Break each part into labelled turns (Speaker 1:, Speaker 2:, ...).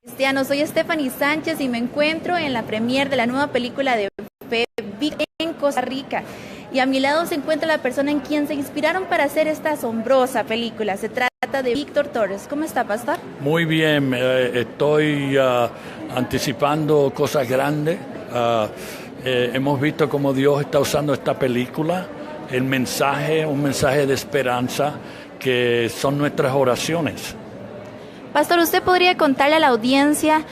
Speaker 1: Cristiano, soy Stephanie Sánchez y me encuentro en la premier de la nueva película de Fe en Costa Rica. Y a mi lado se encuentra la persona en quien se inspiraron para hacer esta asombrosa película. Se trata de Víctor Torres. ¿Cómo está, pastor?
Speaker 2: Muy bien, estoy anticipando cosas grandes. Hemos visto cómo Dios está usando esta película, un mensaje de esperanza, que son nuestras oraciones.
Speaker 1: Pastor, ¿usted podría contarle a la audiencia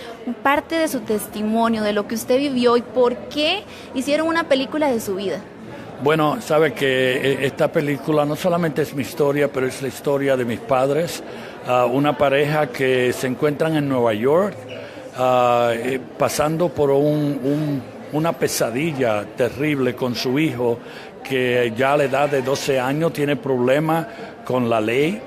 Speaker 1: parte de su testimonio, de lo que usted vivió y por qué hicieron una película de su vida?
Speaker 2: Bueno, sabe que esta película no solamente es mi historia, pero es la historia de mis padres, una pareja que se encuentran en Nueva York, pasando por una pesadilla terrible con su hijo, que ya a la edad de 12 años tiene problemas con la ley,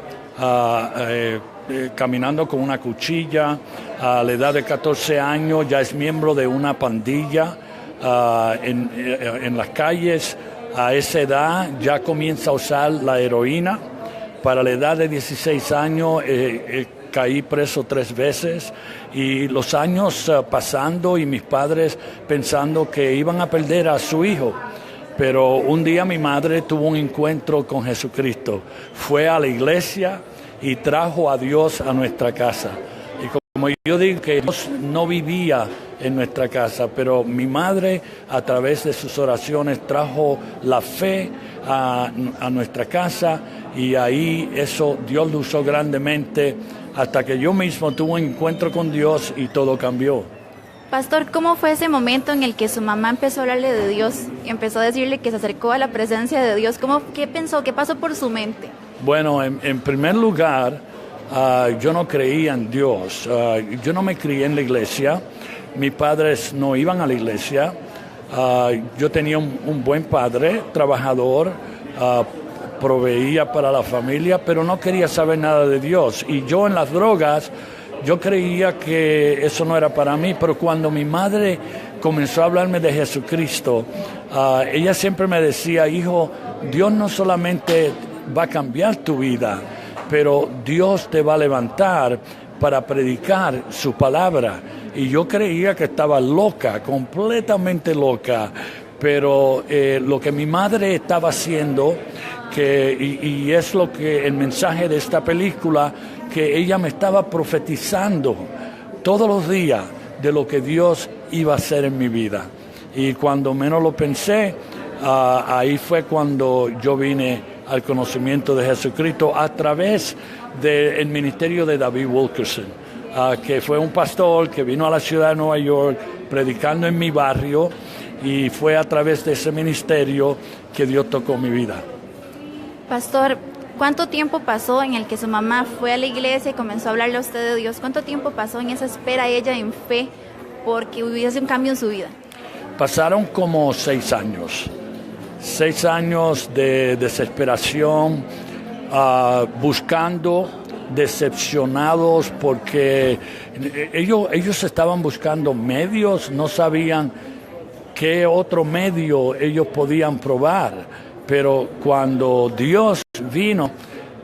Speaker 2: caminando con una cuchilla. A la edad de 14 años ya es miembro de una pandilla en las calles. A esa edad ya comienza a usar la heroína. Para la edad de 16 años caí preso 3 veces, y los años pasando y mis padres pensando que iban a perder a su hijo. Pero un día mi madre tuvo un encuentro con Jesucristo, fue a la iglesia y trajo a Dios a nuestra casa. Y como yo digo, que Dios no vivía en nuestra casa, pero mi madre a través de sus oraciones trajo la fe a nuestra casa, y ahí eso Dios lo usó grandemente hasta que yo mismo tuve un encuentro con Dios y todo cambió.
Speaker 1: Pastor, ¿cómo fue ese momento en el que su mamá empezó a hablarle de Dios y empezó a decirle que se acercó a la presencia de Dios? ¿Qué pensó? ¿Qué pasó por su mente?
Speaker 2: Bueno, en primer lugar, yo no creía en Dios. Yo no me crié en la iglesia. Mis padres no iban a la iglesia. Yo tenía un buen padre, trabajador, proveía para la familia, pero no quería saber nada de Dios. Y yo en las drogas, yo creía que eso no era para mí, pero cuando mi madre comenzó a hablarme de Jesucristo, ella siempre me decía: hijo, Dios no solamente va a cambiar tu vida, pero Dios te va a levantar para predicar su palabra. Y yo creía que estaba loca, completamente loca, pero lo que mi madre estaba haciendo, y es lo que el mensaje de esta película, que ella me estaba profetizando todos los días de lo que Dios iba a hacer en mi vida. Y cuando menos lo pensé, ahí fue cuando yo vine al conocimiento de Jesucristo a través del ministerio de David Wilkerson, que fue un pastor que vino a la ciudad de Nueva York predicando en mi barrio, y fue a través de ese ministerio que Dios tocó mi vida.
Speaker 1: Pastor, ¿cuánto tiempo pasó en el que su mamá fue a la iglesia y comenzó a hablarle a usted de Dios? ¿Cuánto tiempo pasó en esa espera ella en fe porque hubiese un cambio en su vida?
Speaker 2: Pasaron como 6 años. 6 años de desesperación, buscando, decepcionados, porque ellos estaban buscando medios, no sabían qué otro medio ellos podían probar. Pero cuando Dios vino,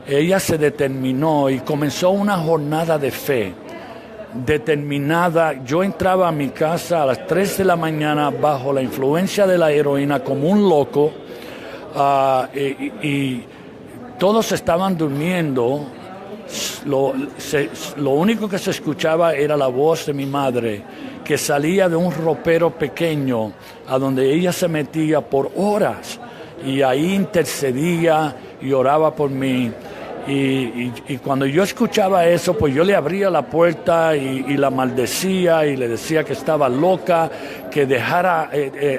Speaker 2: ella se determinó y comenzó una jornada de fe determinada. Yo entraba a mi casa a las 3 de la mañana bajo la influencia de la heroína como un loco, y todos estaban durmiendo. Lo único que se escuchaba era la voz de mi madre, que salía de un ropero pequeño a donde ella se metía por horas, y ahí intercedía y oraba por mí. Y cuando yo escuchaba eso, pues yo le abría la puerta y la maldecía y le decía que estaba loca, que dejara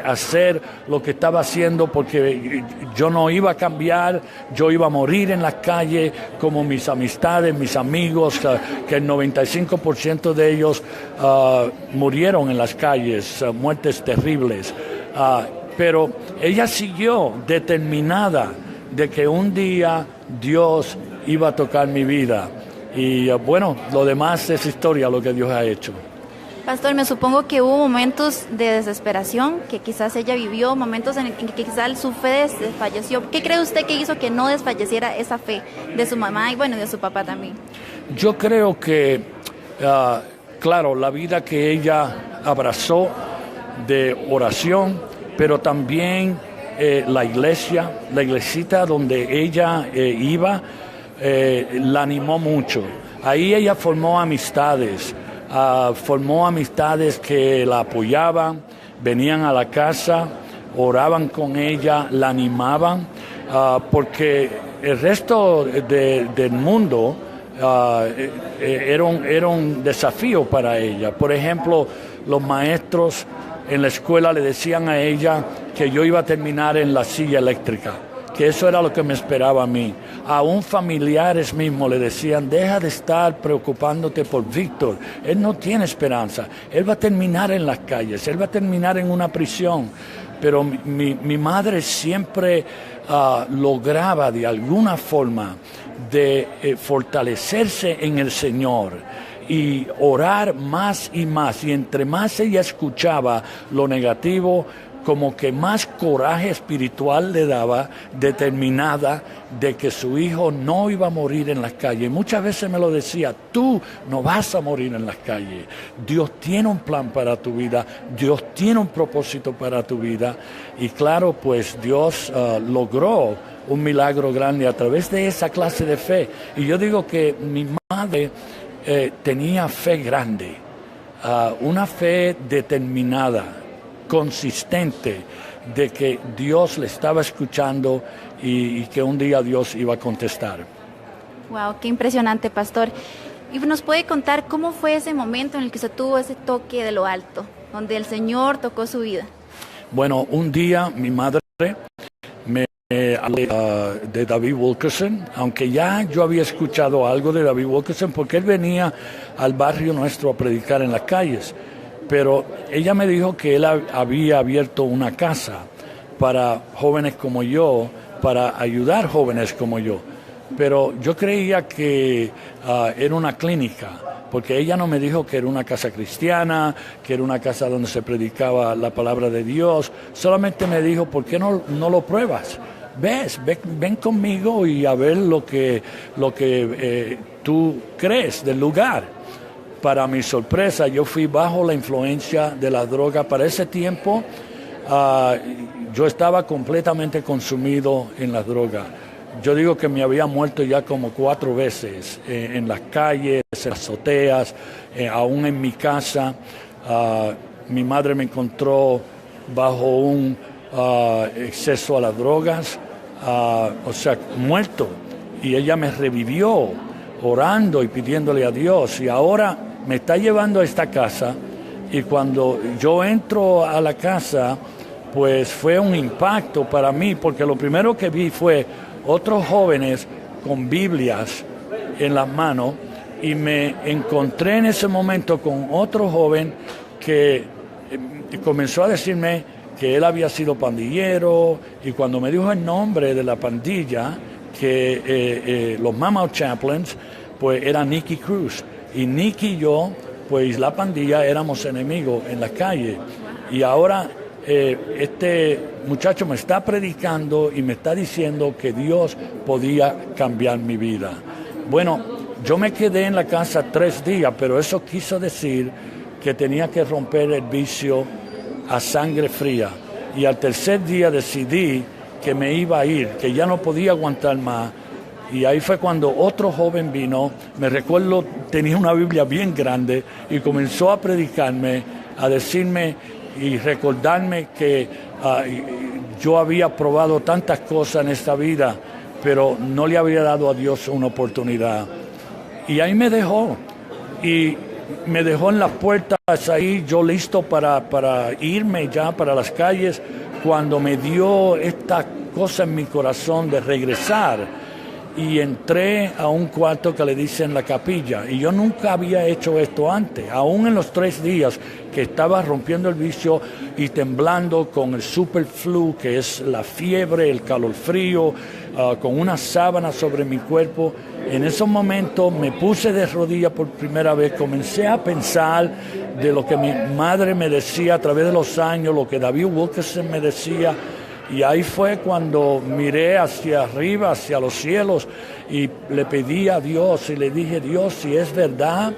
Speaker 2: hacer lo que estaba haciendo, porque yo no iba a cambiar, yo iba a morir en la calle como mis amistades, mis amigos, que el 95% de ellos murieron en las calles, muertes terribles. Pero ella siguió determinada de que un día Dios iba a tocar mi vida. Y bueno, lo demás es historia, lo que Dios ha hecho.
Speaker 1: Pastor, me supongo que hubo momentos de desesperación que quizás ella vivió, momentos en que quizás su fe desfalleció. ¿Qué cree usted que hizo que no desfalleciera esa fe de su mamá y bueno, de su papá también?
Speaker 2: Yo creo que claro, la vida que ella abrazó de oración, pero también la iglesita donde ella iba, la animó mucho. Ahí ella formó amistades que la apoyaban, venían a la casa, oraban con ella, la animaban, porque el resto del mundo era un desafío para ella. Por ejemplo, los maestros en la escuela le decían a ella que yo iba a terminar en la silla eléctrica, que eso era lo que me esperaba a mí. Aún familiares mismos le decían, deja de estar preocupándote por Víctor, él no tiene esperanza, él va a terminar en las calles, él va a terminar en una prisión. Pero mi madre siempre lograba de alguna forma de fortalecerse en el Señor y orar más y más. Y entre más ella escuchaba lo negativo, como que más coraje espiritual le daba, determinada de que su hijo no iba a morir en las calles. Muchas veces me lo decía, tú no vas a morir en las calles. Dios tiene un plan para tu vida, Dios tiene un propósito para tu vida. Y claro, pues Dios logró un milagro grande a través de esa clase de fe. Y yo digo que mi madre tenía fe grande, una fe determinada, consistente, de que Dios le estaba escuchando y que un día Dios iba a contestar.
Speaker 1: Wow, qué impresionante, pastor. ¿Y nos puede contar cómo fue ese momento en el que se tuvo ese toque de lo alto, donde el Señor tocó su vida?
Speaker 2: Bueno, un día mi madre me habló de David Wilkerson, aunque ya yo había escuchado algo de David Wilkerson, porque él venía al barrio nuestro a predicar en las calles. Pero ella me dijo que él había abierto una casa para jóvenes como yo, para ayudar jóvenes como yo. Pero yo creía que era una clínica, porque ella no me dijo que era una casa cristiana, que era una casa donde se predicaba la palabra de Dios. Solamente me dijo, ¿por qué no lo pruebas? Ven conmigo y a ver lo que tú crees del lugar. Para mi sorpresa, yo fui bajo la influencia de la droga. Para ese tiempo, yo estaba completamente consumido en la droga. Yo digo que me había muerto ya como 4 veces, en las calles, en las azoteas, aún en mi casa. Mi madre me encontró bajo un exceso a las drogas, o sea, muerto. Y ella me revivió, orando y pidiéndole a Dios. Y ahora me está llevando a esta casa, y cuando yo entro a la casa, pues fue un impacto para mí, porque lo primero que vi fue otros jóvenes con Biblias en las manos, y me encontré en ese momento con otro joven que comenzó a decirme que él había sido pandillero, y cuando me dijo el nombre de la pandilla, que los Mama Chaplains, pues era Nicky Cruz. Y Nicky y yo, pues la pandilla, éramos enemigos en la calle. Y ahora este muchacho me está predicando y me está diciendo que Dios podía cambiar mi vida. Bueno, yo me quedé en la casa 3 días, pero eso quiso decir que tenía que romper el vicio a sangre fría. Y al 3er día decidí que me iba a ir, que ya no podía aguantar más. Y ahí fue cuando otro joven vino, me recuerdo, tenía una Biblia bien grande, y comenzó a predicarme, a decirme y recordarme que yo había probado tantas cosas en esta vida, pero no le había dado a Dios una oportunidad. Y ahí me dejó, y me dejó en las puertas ahí, yo listo para irme ya para las calles, cuando me dio esta cosa en mi corazón de regresar. Y entré a un cuarto que le dicen la capilla, y yo nunca había hecho esto antes, aún en los 3 días que estaba rompiendo el vicio y temblando con el super flu, que es la fiebre, el calor frío, con una sábana sobre mi cuerpo. En esos momentos me puse de rodillas por primera vez, comencé a pensar de lo que mi madre me decía a través de los años, lo que David Wilkerson me decía. Y ahí fue cuando miré hacia arriba, hacia los cielos, y le pedí a Dios y le dije, Dios, si es verdad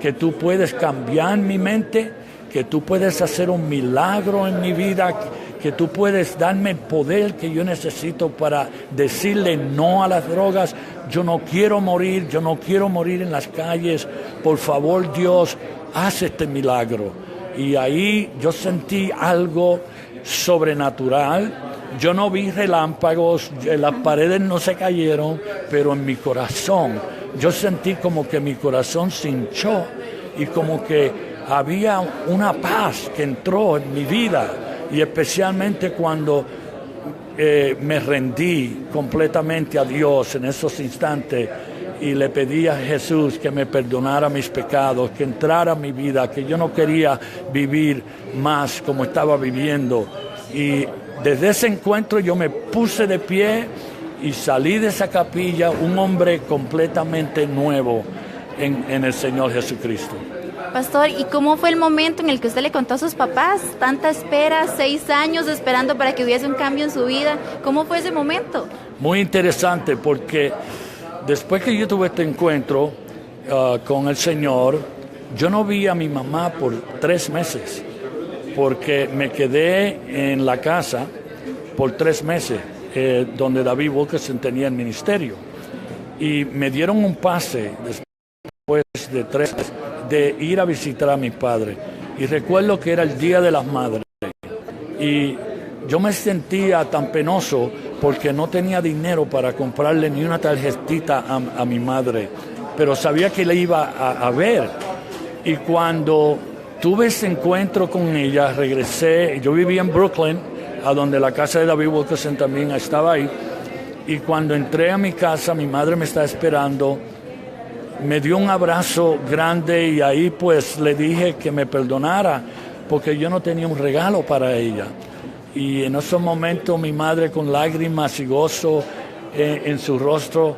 Speaker 2: que tú puedes cambiar mi mente, que tú puedes hacer un milagro en mi vida, que tú puedes darme el poder que yo necesito para decirle no a las drogas. Yo no quiero morir en las calles. Por favor, Dios, haz este milagro. Y ahí yo sentí algo sobrenatural. Yo no vi relámpagos, las paredes no se cayeron, pero en mi corazón yo sentí como que mi corazón se hinchó y como que había una paz que entró en mi vida, y especialmente cuando me rendí completamente a Dios en esos instantes y le pedí a Jesús que me perdonara mis pecados, que entrara a mi vida, que yo no quería vivir más como estaba viviendo. Y desde ese encuentro yo me puse de pie y salí de esa capilla un hombre completamente nuevo en el Señor Jesucristo.
Speaker 1: Pastor, ¿y cómo fue el momento en el que usted le contó a sus papás? Tanta espera, 6 años esperando para que hubiese un cambio en su vida. ¿Cómo fue ese momento?
Speaker 2: Muy interesante, porque después que yo tuve este encuentro con el Señor, yo no vi a mi mamá por 3 meses, porque me quedé en la casa por 3 meses, donde David Wilkerson tenía el ministerio. Y me dieron un pase después de 3 meses de ir a visitar a mi padre. Y recuerdo que era el Día de las Madres. Y yo me sentía tan penoso porque no tenía dinero para comprarle ni una tarjetita a mi madre. Pero sabía que le iba a ver. Y cuando tuve ese encuentro con ella, regresé. Yo vivía en Brooklyn, a donde la casa de David Wilkerson también estaba ahí. Y cuando entré a mi casa, mi madre me estaba esperando. Me dio un abrazo grande y ahí pues le dije que me perdonara porque yo no tenía un regalo para ella. Y en esos momentos mi madre, con lágrimas y gozo en su rostro,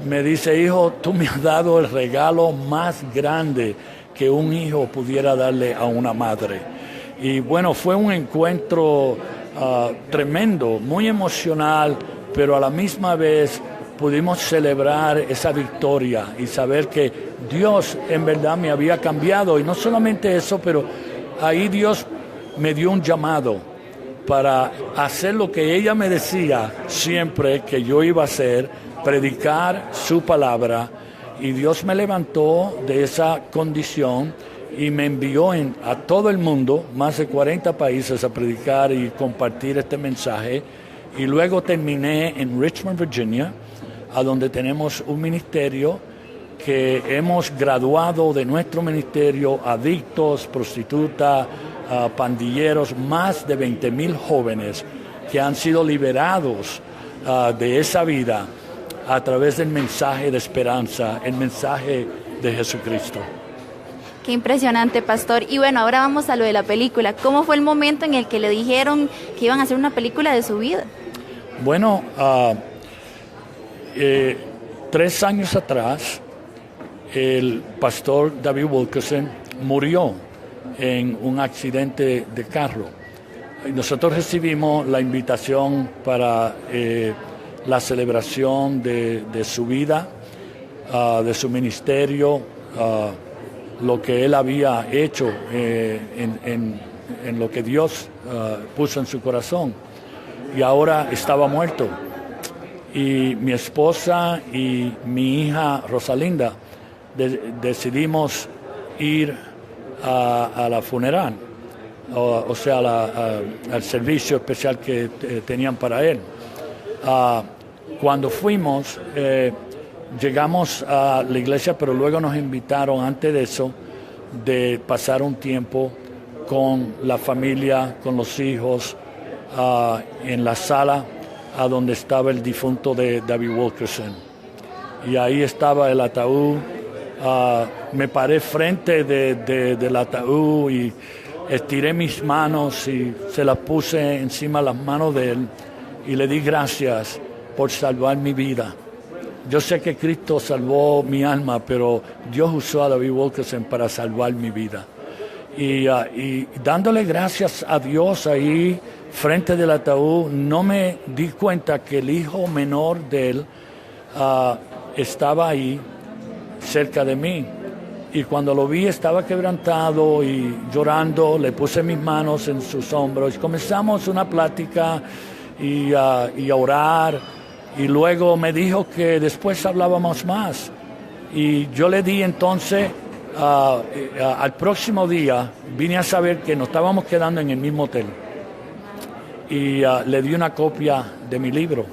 Speaker 2: me dice: hijo, tú me has dado el regalo más grande que un hijo pudiera darle a una madre. Y bueno, fue un encuentro tremendo, muy emocional, pero a la misma vez pudimos celebrar esa victoria y saber que Dios en verdad me había cambiado. Y no solamente eso, pero ahí Dios me dio un llamado para hacer lo que ella me decía siempre que yo iba a hacer, predicar su palabra. Y Dios me levantó de esa condición y me envió a todo el mundo, más de 40 países, a predicar y compartir este mensaje. Y luego terminé en Richmond, Virginia, a donde tenemos un ministerio que hemos graduado de nuestro ministerio adictos, prostitutas, pandilleros, más de 20,000 jóvenes que han sido liberados de esa vida a través del mensaje de esperanza, el mensaje de Jesucristo.
Speaker 1: Qué impresionante, pastor. Y bueno, ahora vamos a lo de la película. ¿Cómo fue el momento en el que le dijeron que iban a hacer una película de su vida?
Speaker 2: Bueno, 3 años atrás, el pastor David Wilkerson murió en un accidente de carro. Nosotros recibimos la invitación para la celebración de su vida, de su ministerio, lo que él había hecho en lo que Dios puso en su corazón. Y ahora estaba muerto. Y mi esposa y mi hija Rosalinda decidimos ir a la funeral, o sea, al servicio especial que tenían para él. Cuando fuimos, llegamos a la iglesia, pero luego nos invitaron, antes de eso, de pasar un tiempo con la familia, con los hijos, en la sala a donde estaba el difunto de David Wilkerson. Y ahí estaba el ataúd. Me paré frente del ataúd y estiré mis manos y se las puse encima de las manos de él y le di gracias por salvar mi vida. Yo sé que Cristo salvó mi alma, pero Dios usó a David Wilkerson para salvar mi vida. Y dándole gracias a Dios ahí frente del ataúd, no me di cuenta que el hijo menor de él estaba ahí cerca de mí. y cuando lo vi estaba quebrantado y llorando, le puse mis manos en sus hombros, comenzamos una plática y a orar, y luego me dijo que después hablábamos más, y yo le di entonces, al próximo día vine a saber que nos estábamos quedando en el mismo hotel, y le di una copia de mi libro,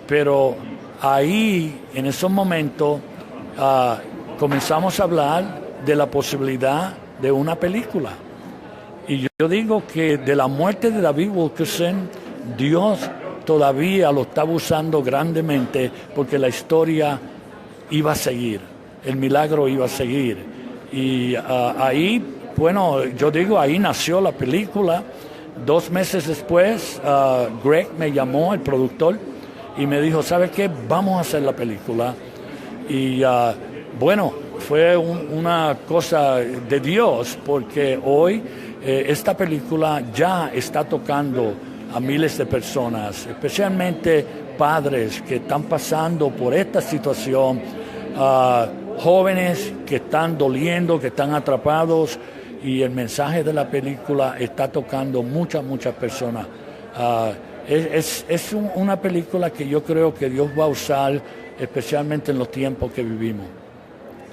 Speaker 2: pero ahí, en esos momentos, comenzamos a hablar de la posibilidad de una película. Y yo digo que de la muerte de David Wilkerson, Dios todavía lo estaba usando grandemente porque la historia iba a seguir, el milagro iba a seguir. Y ahí, bueno, yo digo, ahí nació la película. 2 meses después, Greg me llamó, el productor, y me dijo, ¿sabes qué? Vamos a hacer la película. Y bueno, fue una cosa de Dios, porque hoy esta película ya está tocando a miles de personas, especialmente padres que están pasando por esta situación, jóvenes que están doliendo, que están atrapados, y el mensaje de la película está tocando muchas personas. Es una película que yo creo que Dios va a usar, especialmente en los tiempos que vivimos.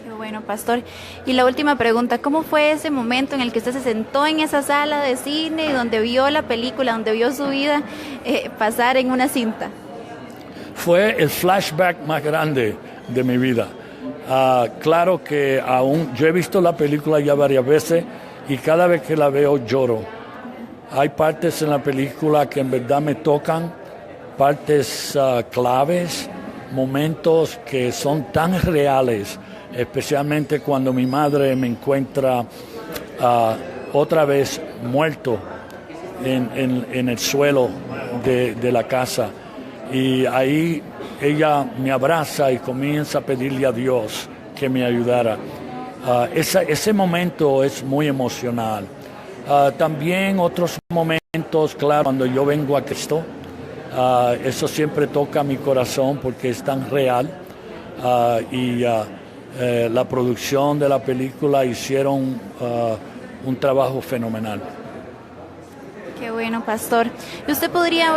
Speaker 1: Qué bueno, pastor. Y la última pregunta, ¿cómo fue ese momento en el que usted se sentó en esa sala de cine y donde vio la película, donde vio su vida pasar en una cinta?
Speaker 2: Fue el flashback más grande de mi vida. Claro que yo he visto la película ya varias veces y cada vez que la veo lloro. Hay partes en la película que en verdad me tocan, partes claves, momentos que son tan reales, especialmente cuando mi madre me encuentra otra vez muerto en el suelo de la casa. Y ahí ella me abraza y comienza a pedirle a Dios que me ayudara. Ese momento es muy emocional. También otros momentos, claro, cuando yo vengo a Cristo, eso siempre toca mi corazón porque es tan real. La producción de la película hicieron un trabajo fenomenal.
Speaker 1: Qué bueno, pastor. ¿Y usted podría,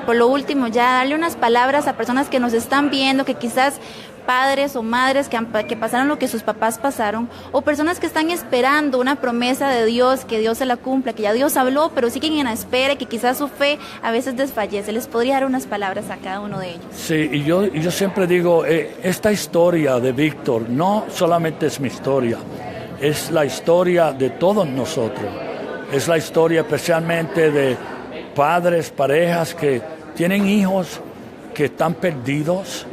Speaker 1: por lo último, ya darle unas palabras a personas que nos están viendo, que quizás padres o madres que pasaron lo que sus papás pasaron, o personas que están esperando una promesa de Dios, que Dios se la cumpla, que ya Dios habló, pero siguen en la espera, que quizás su fe a veces desfallece? ¿Les podría dar unas palabras a cada uno de ellos? Sí,
Speaker 2: y yo siempre digo, esta historia de Víctor no solamente es mi historia, es la historia de todos nosotros. Es la historia especialmente de padres, parejas que tienen hijos que están perdidos,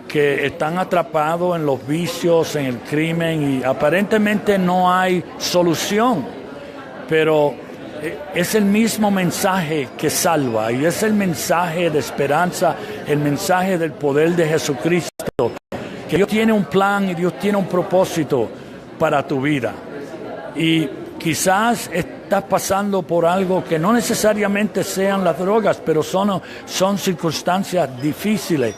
Speaker 2: que están atrapados en los vicios, en el crimen, y aparentemente no hay solución. Pero es el mismo mensaje que salva, y es el mensaje de esperanza, el mensaje del poder de Jesucristo, que Dios tiene un plan y Dios tiene un propósito para tu vida. Y quizás estás pasando por algo que no necesariamente sean las drogas, pero son circunstancias difíciles.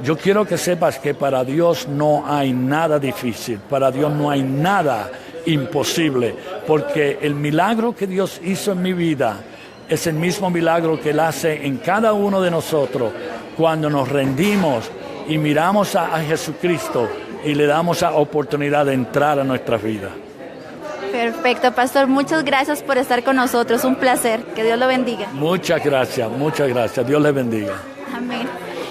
Speaker 2: Yo quiero que sepas que para Dios no hay nada difícil, para Dios no hay nada imposible, porque el milagro que Dios hizo en mi vida es el mismo milagro que Él hace en cada uno de nosotros cuando nos rendimos y miramos a Jesucristo y le damos la oportunidad de entrar a nuestras vidas.
Speaker 1: Perfecto, pastor. Muchas gracias por estar con nosotros. Un placer. Que Dios lo bendiga.
Speaker 2: Muchas gracias. Dios le bendiga.
Speaker 1: Amén.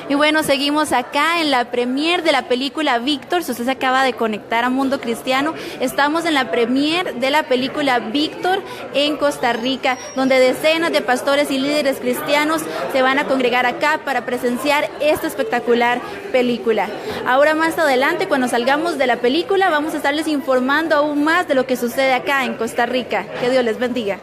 Speaker 1: Y bueno, seguimos acá en la premier de la película Víctor. Si usted se acaba de conectar a Mundo Cristiano, estamos en la premier de la película Víctor en Costa Rica, donde decenas de pastores y líderes cristianos se van a congregar acá para presenciar esta espectacular película. Ahora más adelante, cuando salgamos de la película, vamos a estarles informando aún más de lo que sucede acá en Costa Rica. Que Dios les bendiga.